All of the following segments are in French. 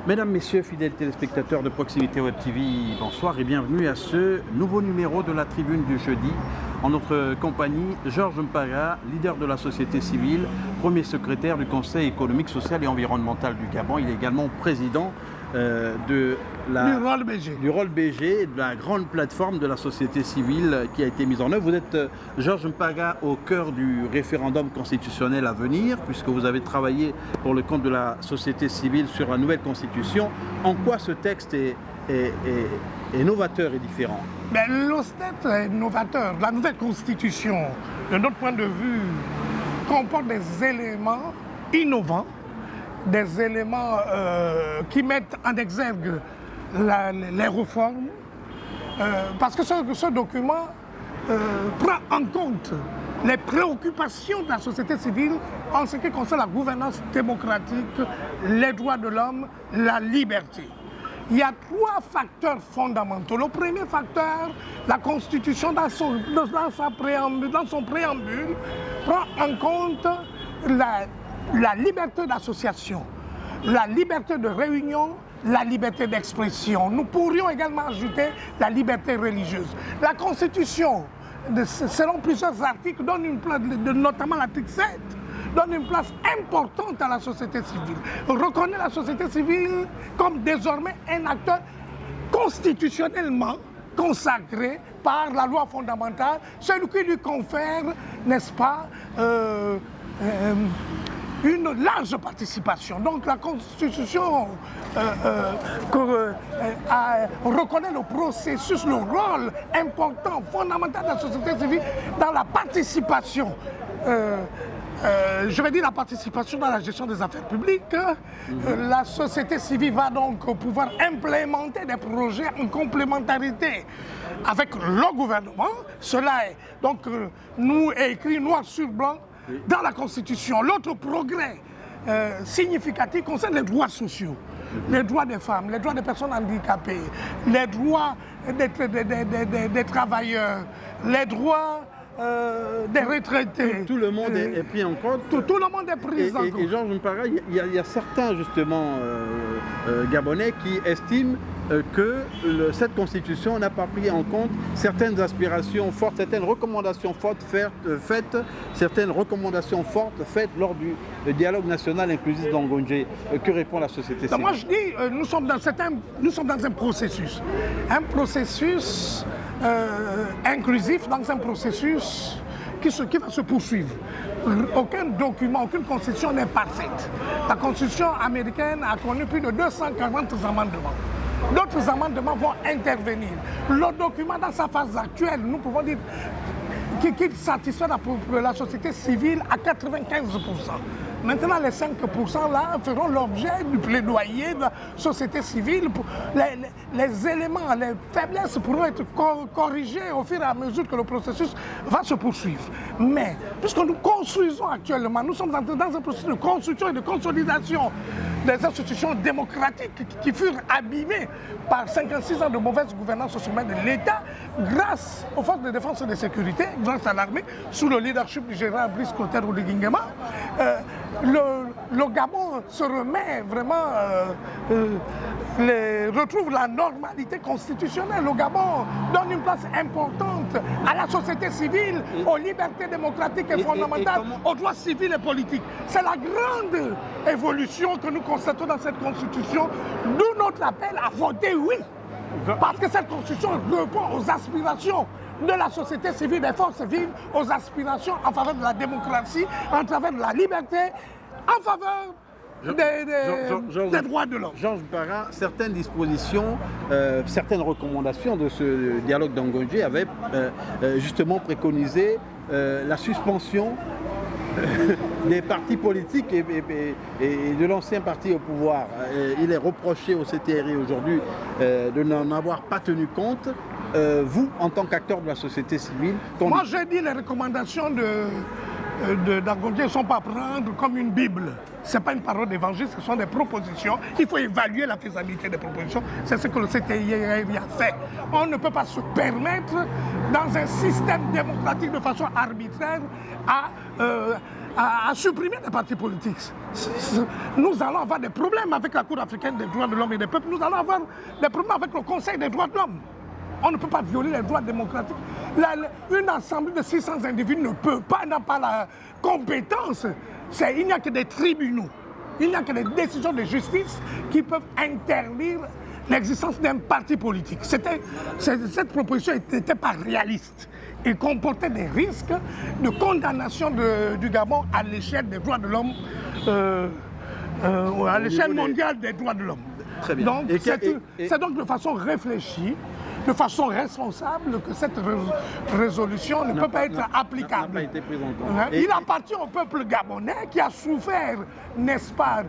Mesdames, Messieurs, fidèles téléspectateurs de Proximité Web TV, bonsoir et bienvenue à ce nouveau numéro de la Tribune du jeudi. En notre compagnie, Georges Mpaga, leader de la société civile, premier secrétaire du Conseil économique, social et environnemental du Gabon. Il est également président du rôle BG, de la grande plateforme de la société civile qui a été mise en œuvre. Vous êtes, Georges Mpaga, au cœur du référendum constitutionnel à venir, puisque vous avez travaillé pour le compte de la société civile sur la nouvelle constitution. En quoi ce texte est novateur et différent? Le texte est novateur. La nouvelle constitution, de notre point de vue, comporte des éléments innovants, des éléments qui mettent en exergue les réformes, parce que ce document prend en compte les préoccupations de la société civile en ce qui concerne la gouvernance démocratique, les droits de l'homme, la liberté. Il y a trois facteurs fondamentaux. Le premier facteur, la Constitution, dans son préambule, prend en compte la liberté d'association, la liberté de réunion, la liberté d'expression. Nous pourrions également ajouter la liberté religieuse. La Constitution, selon plusieurs articles, donne une place, notamment l'article 7, donne une place importante à la société civile. Reconnaît la société civile comme désormais un acteur constitutionnellement consacré par la loi fondamentale, celui qui lui confère, n'est-ce pas, une large participation. Donc la Constitution reconnaît le processus, le rôle important, fondamental de la société civile dans la participation. Je vais dire la participation dans la gestion des affaires publiques. La société civile va donc pouvoir implémenter des projets en complémentarité avec le gouvernement. Cela est donc nous est écrit noir sur blanc dans la Constitution. L'autre progrès significatif concerne les droits sociaux, les droits des femmes, les droits des personnes handicapées, les droits des travailleurs, les droits des retraités. Tout le monde est pris en compte. Tout le monde est pris en compte. Et Georges Mpaga, il y a certains justement Gabonais qui estiment que cette constitution n'a pas pris en compte certaines aspirations fortes, certaines recommandations fortes faites lors du dialogue national inclusif d'Angondjé. Que répond la société civile? Moi je dis, nous sommes dans un processus inclusif, dans un processus qui va se poursuivre. Aucun document, aucune constitution n'est parfaite. La constitution américaine a connu plus de 240 amendements. D'autres amendements vont intervenir. Le document, dans sa phase actuelle, nous pouvons dire qu'il satisfait la société civile à 95%. Maintenant, les 5% là feront l'objet du plaidoyer de la société civile. Les éléments, les faiblesses pourront être corrigés au fur et à mesure que le processus va se poursuivre. Mais, puisque nous construisons actuellement, nous sommes dans un processus de construction et de consolidation des institutions démocratiques qui furent abîmées par 56 ans de mauvaise gouvernance au sommet de l'État, grâce aux forces de défense et de sécurité, grâce à l'armée, sous le leadership du général Brice Clotaire Oligui-Nguema. Le Gabon se remet vraiment, retrouve la normalité constitutionnelle. Le Gabon donne une place importante à la société civile, aux libertés démocratiques et fondamentales, aux droits civils et politiques. C'est la grande évolution que nous constatons dans cette constitution, d'où notre appel à voter oui. Parce que cette constitution répond aux aspirations de la société civile, des forces vives, aux aspirations en faveur de la démocratie, en faveur de la liberté, en faveur des droits de l'homme. Georges Mpaga, certaines dispositions, certaines recommandations de ce dialogue d'Angondjé avaient justement préconisé la suspension des partis politiques et de l'ancien parti au pouvoir. Il est reproché au CTRI aujourd'hui de n'en avoir pas tenu compte. Vous, en tant qu'acteur de la société civile... Moi, j'ai dit les recommandations d'Angondjé ne sont pas à prendre comme une Bible. Ce n'est pas une parole d'évangile, ce sont des propositions. Il faut évaluer la faisabilité des propositions. C'est ce que le CTI a fait. On ne peut pas se permettre, dans un système démocratique de façon arbitraire, à supprimer les partis politiques. Nous allons avoir des problèmes avec la Cour africaine des droits de l'homme et des peuples. Nous allons avoir des problèmes avec le Conseil des droits de l'homme. On ne peut pas violer les droits démocratiques. Une assemblée de 600 individus ne peut pas, n'a pas la compétence. Il n'y a que des tribunaux, il n'y a que des décisions de justice qui peuvent interdire l'existence d'un parti politique. Cette proposition n'était pas réaliste. Il comportait des risques de condamnation du Gabon à l'échelle des droits de l'homme, à l'échelle mondiale des droits de l'homme. Très bien. Donc, c'est donc de façon réfléchie, de façon responsable que cette résolution ne peut pas être applicable. N'a pas été prise en compte. Il appartient au peuple gabonais qui a souffert, n'est-ce pas,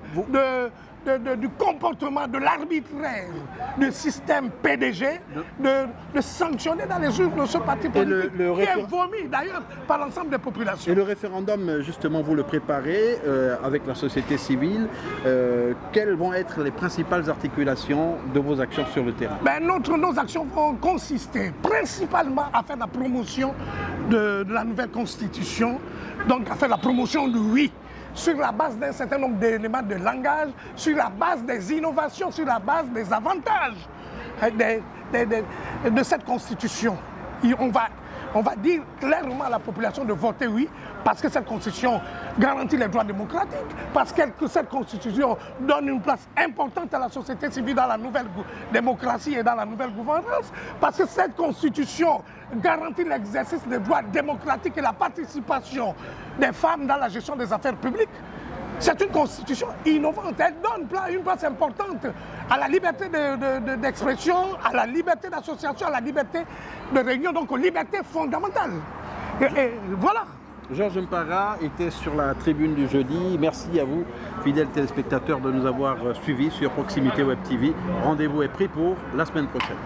du comportement, de l'arbitraire du système PDG, de sanctionner dans les urnes ce parti politique qui est vomi d'ailleurs par l'ensemble des populations. Et le référendum, justement, vous le préparez avec la société civile. Quelles vont être les principales articulations de vos actions sur le terrain? Nos actions vont consister principalement à faire la promotion de la nouvelle constitution, donc à faire la promotion du oui, sur la base d'un certain nombre d'éléments de langage, sur la base des innovations, sur la base des avantages de cette constitution. Et on va dire clairement à la population de voter oui, parce que cette constitution garantit les droits démocratiques, parce que cette constitution donne une place importante à la société civile dans la nouvelle démocratie et dans la nouvelle gouvernance, parce que cette constitution garantit l'exercice des droits démocratiques et la participation des femmes dans la gestion des affaires publiques. C'est une constitution innovante, elle donne une place importante à la liberté d'expression, à la liberté d'association, à la liberté de réunion, donc aux libertés fondamentales. Et voilà. Georges Mpara était sur la tribune du jeudi. Merci à vous, fidèles téléspectateurs, de nous avoir suivis sur Proximité Web TV. Rendez-vous est pris pour la semaine prochaine.